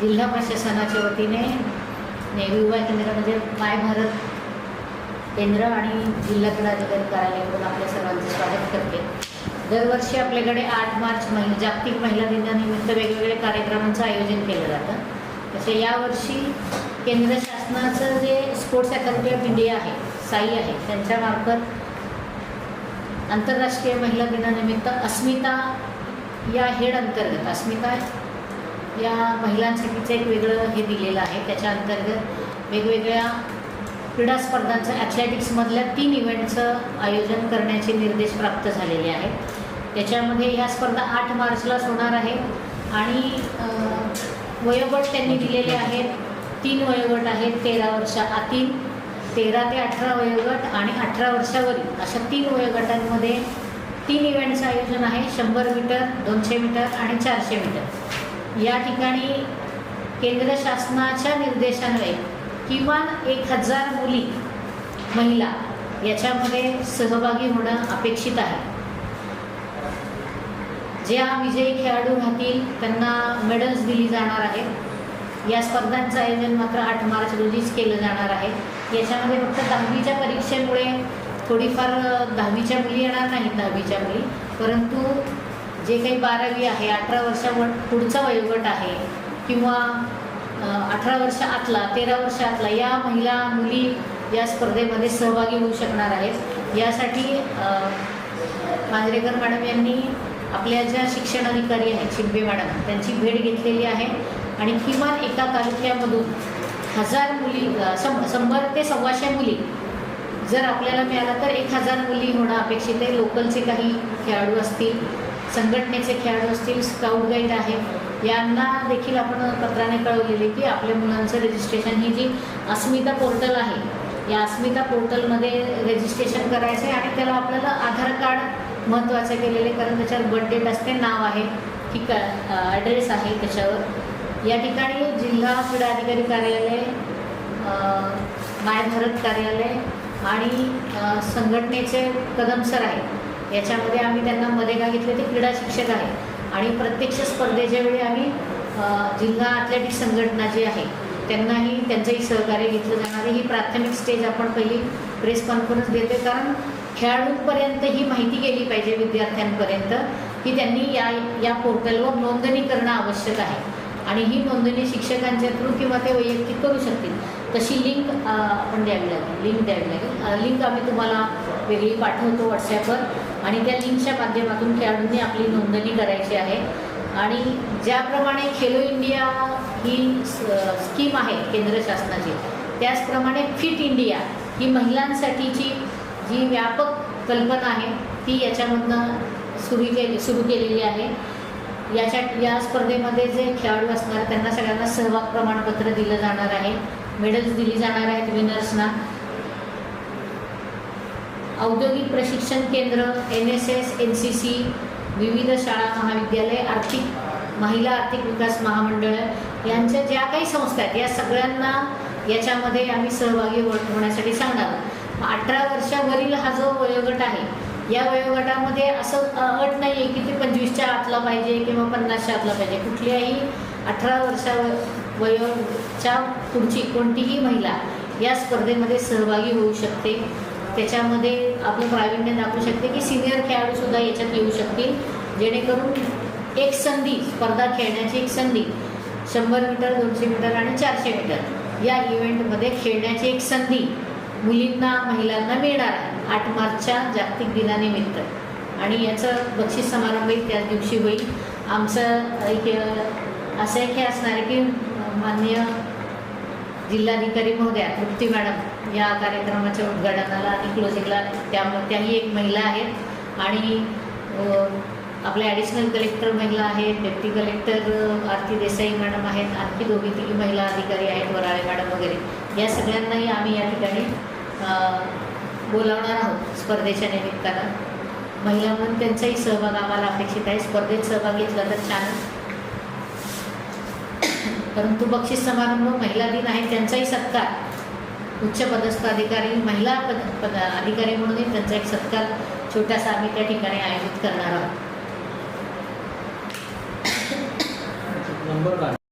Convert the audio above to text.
जिल्हा प्रशासनाच्या वतीने नेहरू युवा केंद्र म्हणजे माय भारत केंद्र आणि जिल्हा क्रीडा अधिकारी कार्यालयाकडून आपल्या सर्वांचे स्वागत करते। दरवर्षी आपल्याकडे 8 मार्च जागतिक महिला दिनानिमित्त वेगवेगळे कार्यक्रमांचं आयोजन केलं जातं। तसे यावर्षी केंद्र शासनाचं जे स्पोर्ट्स अथॉरिटी ऑफ इंडिया आहे, साई आहे, त्यांच्यामार्फत आंतरराष्ट्रीय महिला दिनानिमित्त अस्मिता या हेड अंतर्गत अस्मिता या महिलांसाठीचं एक वेगळं हे दिलेलं आहे। त्याच्या अंतर्गत वेगवेगळ्या क्रीडा स्पर्धांचं ॲथलेटिक्समधल्या 3 इव्हेंटचं आयोजन करण्याचे निर्देश प्राप्त झालेले आहेत। त्याच्यामध्ये ह्या स्पर्धा 8 मार्चलाच होणार आहे आणि वयोगट त्यांनी दिलेले आहेत 3 वयोगट आहेत, 13 वर्षाआतील, 13 ते 18 वयोगट आणि 18 वर्षावरील अशा 3 वयोगटांमध्ये 3 इव्हेंटचं आयोजन आहे। 100 मीटर, 200 मीटर आणि 400 मीटर। या ठिकाणी केंद्र शासनाच्या निर्देशान्वये किमान 1000 मुली महिला याच्यामध्ये सहभागी होणं अपेक्षित आहे। ज्या विजयी खेळाडू राहतील त्यांना मेडल्स दिली जाणार आहेत। या स्पर्धांचं आयोजन मात्र 8 मार्च रोजीच केलं जाणार आहे। याच्यामध्ये फक्त 10वीच्या परीक्षेमुळे थोडीफार 10वीच्या मुली येणार नाहीत, 10वीच्या मुली, परंतु जे काही 12वी आहे, 18 वर्षावर पुढचा वयोगट आहे किंवा 18 वर्षाआतला, 13 वर्षाआतला या महिला मुली या स्पर्धेमध्ये सहभागी होऊ शकणार आहेत। यासाठी मांजरेकर मॅडम यांनी आपल्या ज्या शिक्षण अधिकारी आहेत, शिंपे मॅडम, त्यांची भेट घेतलेली आहे आणि किमान एका तालुक्यामधून 1000 मुली 100 ते 125 मुली जर आपल्याला मिळाला तर 1000 मुली होणं अपेक्षित आहे। लोकलचे काही खेळाडू असतील, संघटनेचे खेळाडू असतील, स्काउट गाईड आहेत, यांना देखील आपण पत्राने कळवलेले की आपल्या मुलांचं रजिस्ट्रेशन ही जी अस्मिता पोर्टल आहे, या अस्मिता पोर्टलमध्ये रजिस्ट्रेशन करायचं आहे आणि त्याला आपल्याला आधार कार्ड महत्त्वाचं केलेले, कारण त्याच्यावर बर्थ डेट असते, नाव आहे, ठीक आहे, ॲड्रेस आहे त्याच्यावर। या ठिकाणी जिल्हा क्रीडा अधिकारी कार्यालय, माय भारत कार्यालय आणि संघटनेचे कदम सर आहेत, याच्यामध्ये आम्ही त्यांना मध्ये का घेतले ते क्रीडा शिक्षक आहे आणि प्रत्यक्ष स्पर्धेच्या वेळी आम्ही जिल्हा ॲथलेटिक्स संघटना जी आहे त्यांनाही त्यांचंही सहकार्य घेतलं जाणार आहे। ही प्राथमिक स्टेज आपण पहिली प्रेस कॉन्फरन्स देते, कारण खेळाडूंपर्यंत ही माहिती गेली पाहिजे, विद्यार्थ्यांपर्यंत, की त्यांनी या पोर्टलवर नोंदणी करणं आवश्यक आहे आणि ही नोंदणी शिक्षकांच्या थ्रू किंवा ते वैयक्तिक करू शकतील। तशी लिंक आपण द्यावी लागेल, लिंक आम्ही तुम्हाला वेगळी पाठवतो व्हॉट्सॲपवर आणि त्या लिंकच्या माध्यमातून खेळाडूंनी आपली नोंदणी करायची आहे। आणि ज्याप्रमाणे खेलो इंडिया ही स्कीम आहे केंद्र शासनाची, त्याचप्रमाणे फिट इंडिया ही महिलांसाठीची जी व्यापक कल्पना आहे ती याच्यामधनं सुरू केलेली आहे। या स्पर्धेमध्ये जे खेळाडू असणार त्यांना सगळ्यांना सहभाग प्रमाणपत्र दिलं जाणार आहे, मेडल्स दिली जाणार आहेत विनर्सना। औद्योगिक प्रशिक्षण केंद्र, NSS, NCC, विविध शाळा, महाविद्यालय, महिला आर्थिक विकास महामंडळ यांच्या ज्या काही संस्था आहेत या सगळ्यांना याच्यामध्ये आम्ही सहभागी होण्यासाठी सांगणार। 18 वर्षावरील हा जो वयोगट आहे, या वयोगटामध्ये असं अट नाही आहे की ते 25च्या आतला पाहिजे किंवा 50च्या आतला पाहिजे। कुठल्याही 18 वयोच्या पुढची कोणतीही महिला या स्पर्धेमध्ये सहभागी होऊ शकते। त्याच्यामध्ये आपलं प्रावीण्य दाखवू शकते की सिनियर खेळाडूसुद्धा याच्यात येऊ शकतील, जेणेकरून एक संधी, स्पर्धा खेळण्याची एक संधी, 100 मीटर, 200 मीटर आणि 400 मीटर या इव्हेंटमध्ये खेळण्याची एक संधी मुलींना, महिलांना मिळणार आहे 8 मार्चच्या जागतिक दिनानिमित्त। आणि याचं बक्षीस समारंभही त्याच दिवशी होईल। आमचं एक असं एक हे असणार आहे की माननीय जिल्हाधिकारी महोदया तृप्ती मॅडम या कार्यक्रमाच्या उद्घाटनाला आणि क्लोजिंगला त्याही एक महिला आहेत आणि आपले ॲडिशनल कलेक्टर महिला आहेत, डेप्टी कलेक्टर आरती देसाई मॅडम आहेत, आणखी 2-3 महिला अधिकारी आहेत, वराळे मॅडम वगैरे। या सगळ्यांनाही आम्ही या ठिकाणी बोलावणार आहोत स्पर्धेच्या निमित्तानं। महिला म्हणून त्यांचाही सहभाग आम्हाला अपेक्षित आहे। स्पर्धेत सहभाग घेतला तर छानच, परंतु बक्षीस समारंभ, महिला दिन आहे, त्यांचाही सत्कार उच्च पदस्थ अधिकारी, महिला अधिकारी म्हणूनही त्यांचा एक सत्कार छोटासा आम्ही त्या ठिकाणी आयोजित करणार आहोत।